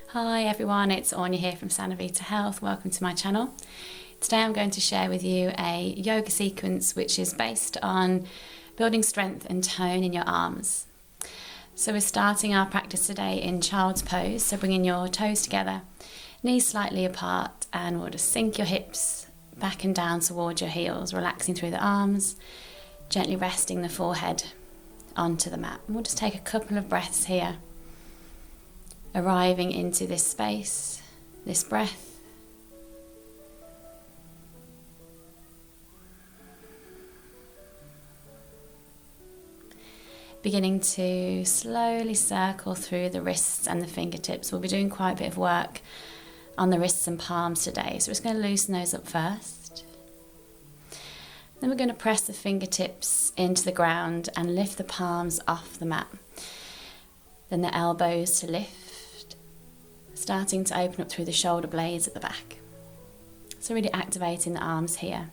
Hi everyone, it's Anya here from Vita Health. Welcome to my channel. Today I'm going to share with you a yoga sequence which is based on building strength and tone in your arms. So we're starting our practice today in child's pose, so bringing your toes together, knees slightly apart, and we'll just sink your hips back and down towards your heels, relaxing through the arms, gently resting the forehead onto the mat. And we'll just take a couple of breaths here, arriving into this space, this breath. Beginning to slowly circle through the wrists and the fingertips. We'll be doing quite a bit of work on the wrists and palms today, so we're just going to loosen those up first. Then we're going to press the fingertips into the ground and lift the palms off the mat. Then the elbows to lift, starting to open up through the shoulder blades at the back. So really activating the arms here.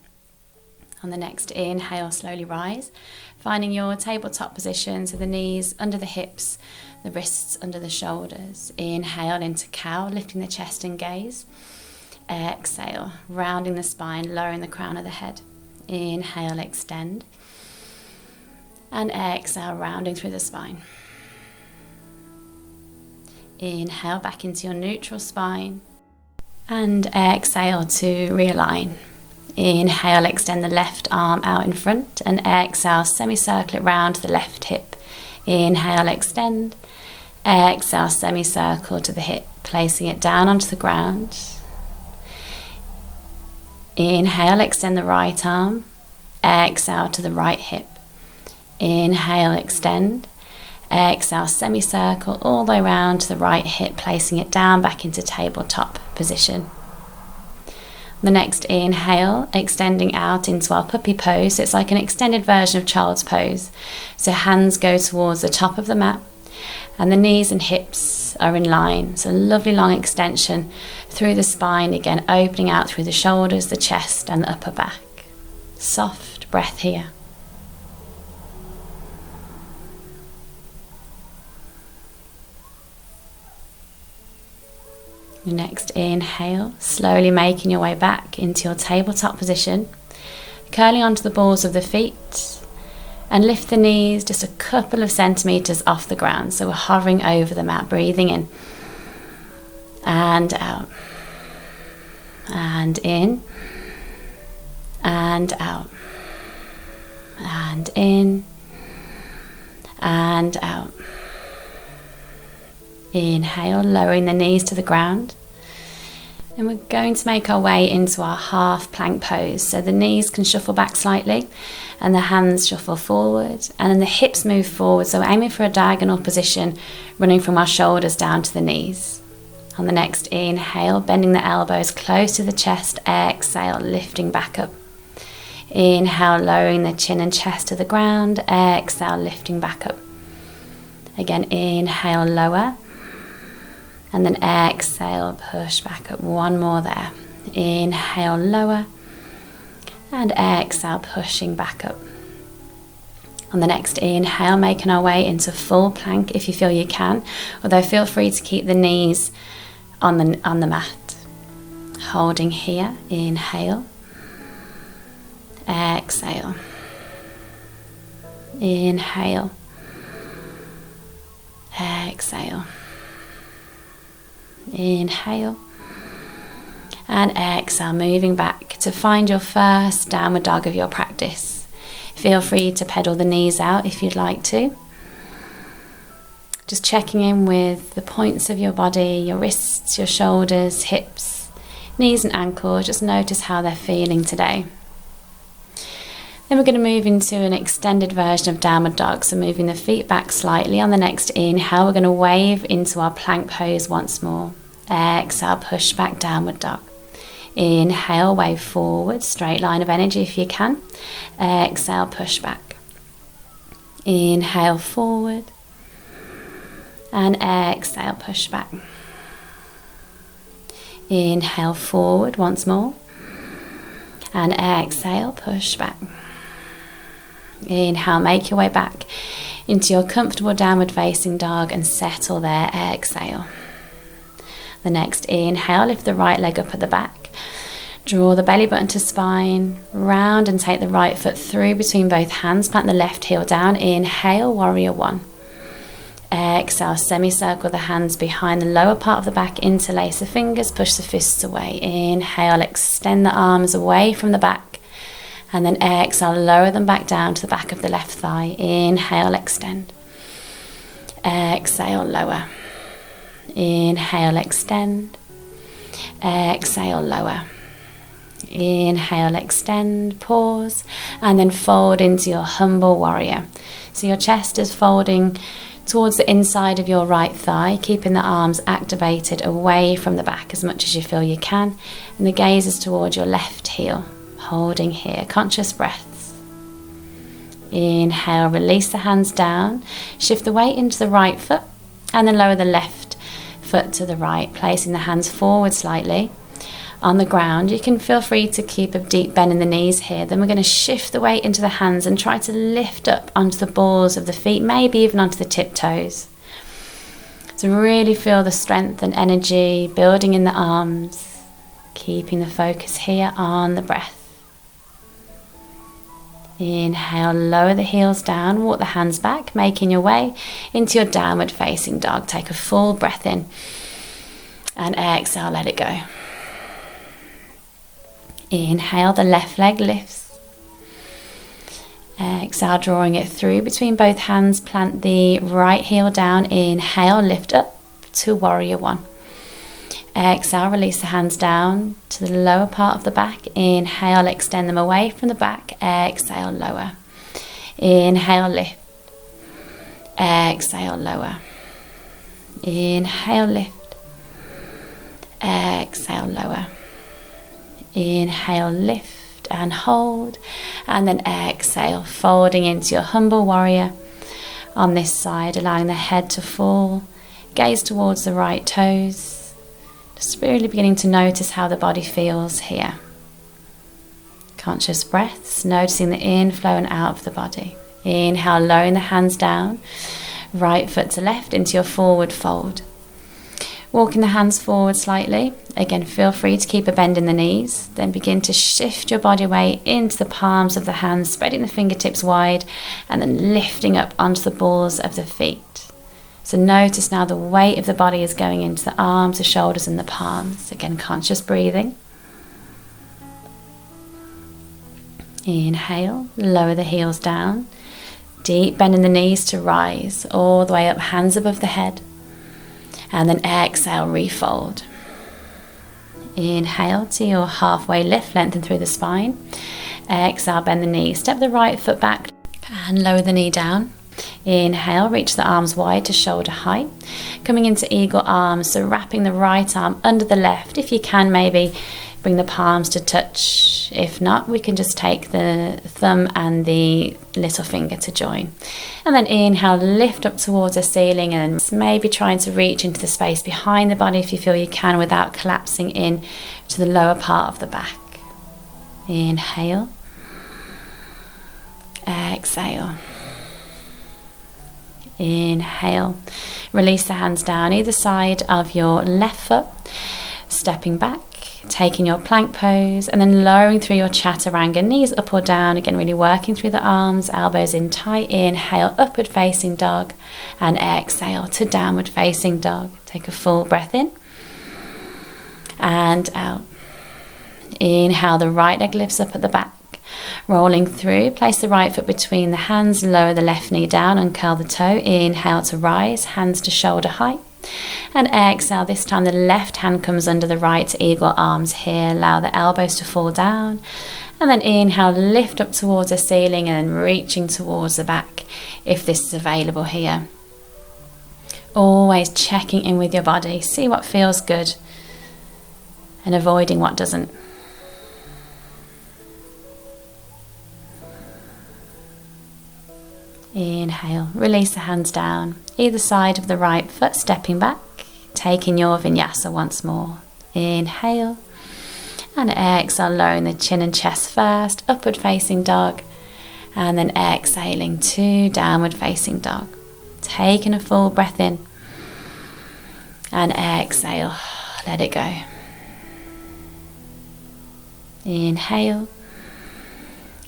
On the next inhale, slowly rise, finding your tabletop position, so the knees under the hips, the wrists under the shoulders. Inhale into cow, lifting the chest and gaze. Exhale, rounding the spine, lowering the crown of the head. Inhale, extend. And exhale, rounding through the spine. Inhale back into your neutral spine and exhale to realign. Inhale, extend the left arm out in front and exhale, semicircle it round to the left hip. Inhale, extend. Exhale, semicircle to the hip, placing it down onto the ground. Inhale, extend the right arm. Exhale to the right hip. Inhale, extend. Exhale, semicircle all the way around to the right hip, placing it down back into tabletop position. The next inhale, extending out into our puppy pose. So it's like an extended version of child's pose. So hands go towards the top of the mat and the knees and hips are in line. So lovely long extension through the spine, again opening out through the shoulders, the chest and the upper back. Soft breath here. Your next inhale, slowly making your way back into your tabletop position, curling onto the balls of the feet and lift the knees just a couple of centimeters off the ground. So we're hovering over the mat, breathing in and out and in and out and in and out. Inhale, lowering the knees to the ground. And we're going to make our way into our half plank pose. So the knees can shuffle back slightly and the hands shuffle forward and then the hips move forward. So we're aiming for a diagonal position, running from our shoulders down to the knees. On the next inhale, bending the elbows close to the chest. Exhale, lifting back up. Inhale, lowering the chin and chest to the ground. Exhale, lifting back up. Again, inhale, lower. And then exhale, push back up. One more there. Inhale, lower. And exhale, pushing back up. On the next inhale, making our way into full plank if you feel you can. Although feel free to keep the knees on the mat. Holding here. Inhale. Exhale. Inhale. Exhale. Inhale and exhale, moving back to find your first downward dog of your practice. Feel free to pedal the knees out if you'd like to. Just checking in with the points of your body, your wrists, your shoulders, hips, knees and ankles. Just notice how they're feeling today. Then we're going to move into an extended version of downward dog. So moving the feet back slightly. On the next inhale, we're going to wave into our plank pose once more. Exhale, push back, downward dog. Inhale, wave forward, straight line of energy if you can. Exhale, push back. Inhale, forward. And exhale, push back. Inhale, forward once more. And exhale, push back. Inhale, make your way back into your comfortable downward facing dog and settle there. Exhale. The next inhale, lift the right leg up at the back. Draw the belly button to spine, round and take the right foot through between both hands. Plant the left heel down. Inhale, warrior one. Exhale, semicircle the hands behind the lower part of the back. Interlace the fingers, push the fists away. Inhale, extend the arms away from the back. And then exhale, lower them back down to the back of the left thigh. Inhale, extend. Exhale, lower. Inhale, extend. Exhale, lower. Inhale, extend, pause, and then fold into your humble warrior. So your chest is folding towards the inside of your right thigh, keeping the arms activated away from the back as much as you feel you can, and the gaze is towards your left heel, holding here, conscious breaths. Inhale, release the hands down, shift the weight into the right foot, and then lower the left foot to the right, placing the hands forward slightly. On the ground, you can feel free to keep a deep bend in the knees here. Then we're going to shift the weight into the hands and try to lift up onto the balls of the feet, maybe even onto the tiptoes. So really feel the strength and energy building in the arms, keeping the focus here on the breath. Inhale, lower the heels down, walk the hands back, making your way into your downward facing dog. Take a full breath in and exhale, let it go. Inhale, the left leg lifts. Exhale, drawing it through between both hands. Plant the right heel down. Inhale, lift up to warrior one. Exhale, release the hands down to the lower part of the back. Inhale, extend them away from the back. Exhale, lower. Inhale, lift. Exhale, lower. Inhale, lift. Exhale, lower. Inhale, lift and hold, and then exhale, folding into your humble warrior on this side, allowing the head to fall, gaze towards the right toes, just really beginning to notice how the body feels here. Conscious breaths, noticing the inflow and out of the body. Inhale, lowering the hands down, right foot to left into your forward fold. Walking the hands forward slightly. Again, feel free to keep a bend in the knees. Then begin to shift your body weight into the palms of the hands, spreading the fingertips wide, and then lifting up onto the balls of the feet. So notice now the weight of the body is going into the arms, the shoulders, and the palms. Again, conscious breathing. Inhale, lower the heels down. Deep bend in the knees to rise, all the way up, hands above the head. And then exhale, refold. Inhale to your halfway lift, lengthen through the spine. Exhale, bend the knee, step the right foot back and lower the knee down. Inhale, reach the arms wide to shoulder height. Coming into eagle arms, so wrapping the right arm under the left. If you can, maybe bring the palms to touch. If not, we can just take the thumb and the little finger to join. And then inhale, lift up towards the ceiling, and maybe trying to reach into the space behind the body if you feel you can, without collapsing in to the lower part of the back. Inhale. Exhale. Inhale. Release the hands down either side of your left foot, stepping back, taking your plank pose, and then lowering through your chaturanga, knees up or down. Again, really working through the arms, elbows in tight. Inhale, upward facing dog, and exhale to downward facing dog. Take a full breath in and out. Inhale, the right leg lifts up at the back. Rolling through, place the right foot between the hands, lower the left knee down and curl the toe. Inhale to rise, hands to shoulder height. And exhale, this time the left hand comes under the right, eagle arms here. Allow the elbows to fall down. And then inhale, lift up towards the ceiling and then reaching towards the back if this is available here. Always checking in with your body. See what feels good and avoiding what doesn't. Inhale, release the hands down, either side of the right foot, stepping back, taking your vinyasa once more. Inhale, and exhale, lowering the chin and chest first, upward facing dog, and then exhaling to downward facing dog. Taking a full breath in, and exhale, Let it go. Inhale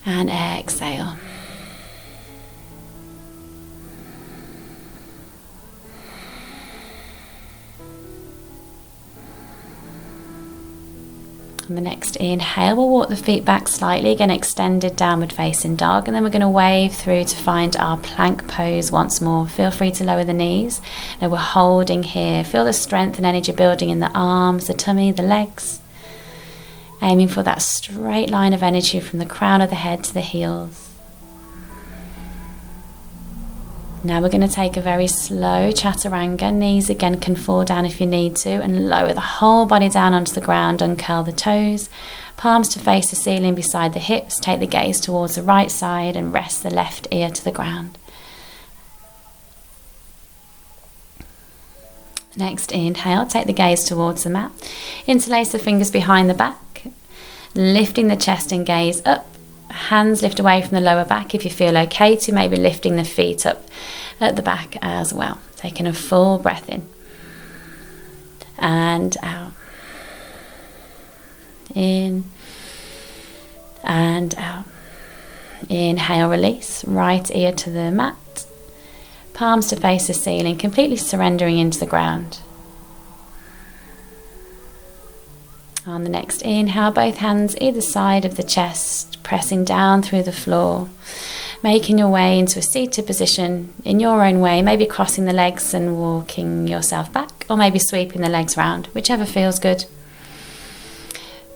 and exhale. On the next inhale, we'll walk the feet back slightly, again extended downward facing dog, and then we're going to wave through to find our plank pose once more. Feel free to lower the knees. Now we're holding here. Feel the strength and energy building in the arms, the tummy, the legs. Aiming for that straight line of energy from the crown of the head to the heels. Now we're going to take a very slow chaturanga. Knees again can fall down if you need to, and lower the whole body down onto the ground. Uncurl the toes, palms to face the ceiling beside the hips. Take the gaze towards the right side and rest the left ear to the ground. Next inhale, take the gaze towards the mat. Interlace the fingers behind the back, lifting the chest and gaze up. Hands lift away from the lower back if you feel okay to, maybe lifting the feet up at the back as well. Taking a full breath in and out. In and out. Inhale, release. Right ear to the mat. Palms to face the ceiling, completely surrendering into the ground. On the next inhale, both hands either side of the chest, pressing down through the floor, making your way into a seated position in your own way, maybe crossing the legs and walking yourself back, or maybe sweeping the legs round, whichever feels good.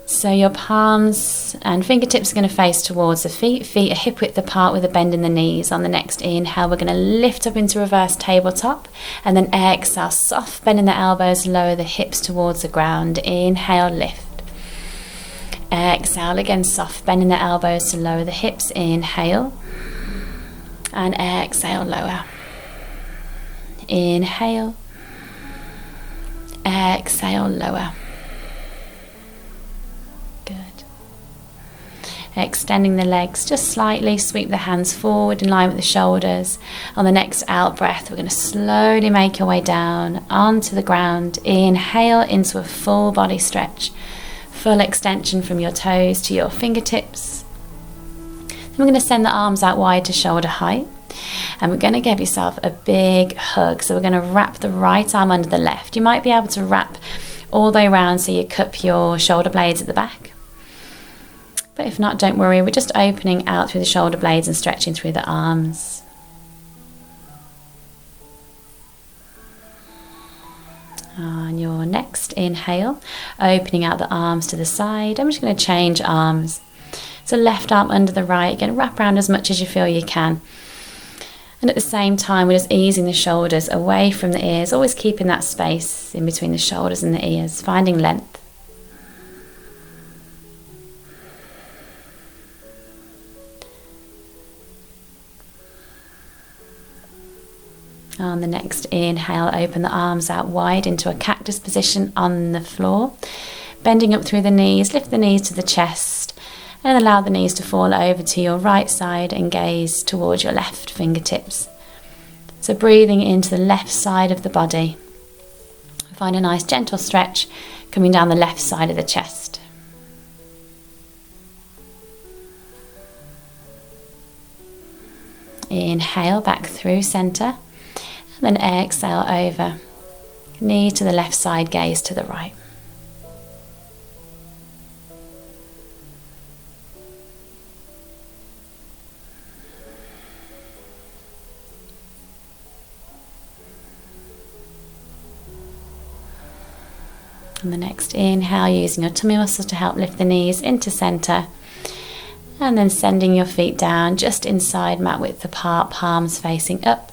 So your palms and fingertips are going to face towards the feet. Feet are hip width apart with a bend in the knees. On the next inhale, we're going to lift up into reverse tabletop, and then exhale, soft bend in the elbows, lower the hips towards the ground. Inhale, lift. Exhale, again, soft bend in the elbows to lower the hips. Inhale. And exhale, lower. Inhale. Exhale, lower. Good. Extending the legs just slightly, sweep the hands forward in line with the shoulders. On the next out breath, we're going to slowly make your way down onto the ground. Inhale into a full body stretch. Full extension from your toes to your fingertips. Then we're going to send the arms out wide to shoulder height. And we're going to give yourself a big hug. So we're going to wrap the right arm under the left. You might be able to wrap all the way around so you cup your shoulder blades at the back. But if not, don't worry. We're just opening out through the shoulder blades and stretching through the arms. On your next inhale, opening out the arms to the side. I'm just going to change arms. So left arm under the right. Again, wrap around as much as you feel you can. And at the same time, we're just easing the shoulders away from the ears, always keeping that space in between the shoulders and the ears, finding length. On the next inhale, open the arms out wide into a cactus position on the floor. Bending up through the knees, lift the knees to the chest and allow the knees to fall over to your right side and gaze towards your left fingertips. So breathing into the left side of the body. Find a nice gentle stretch coming down the left side of the chest. Inhale back through center. And then exhale over, knee to the left side, gaze to the right. On the next inhale, using your tummy muscles to help lift the knees into center. And then sending your feet down just inside mat width apart, palms facing up.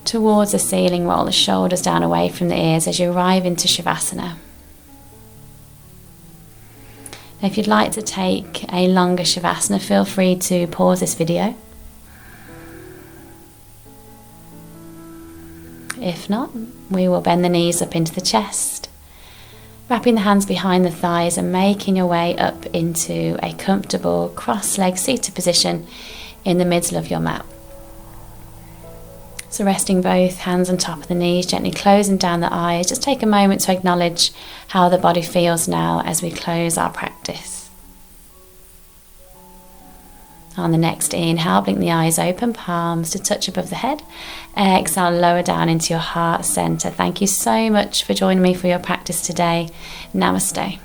Towards the ceiling, roll the shoulders down away from the ears as you arrive into Shavasana. Now, if you'd like to take a longer Shavasana, feel free to pause this video. If not, we will bend the knees up into the chest, wrapping the hands behind the thighs and making your way up into a comfortable cross-legged seated position in the middle of your mat. So resting both hands on top of the knees, gently closing down the eyes. Just take a moment to acknowledge how the body feels now as we close our practice. On the next inhale, blink the eyes open, palms to touch above the head. Exhale, lower down into your heart center. Thank you so much for joining me for your practice today. Namaste.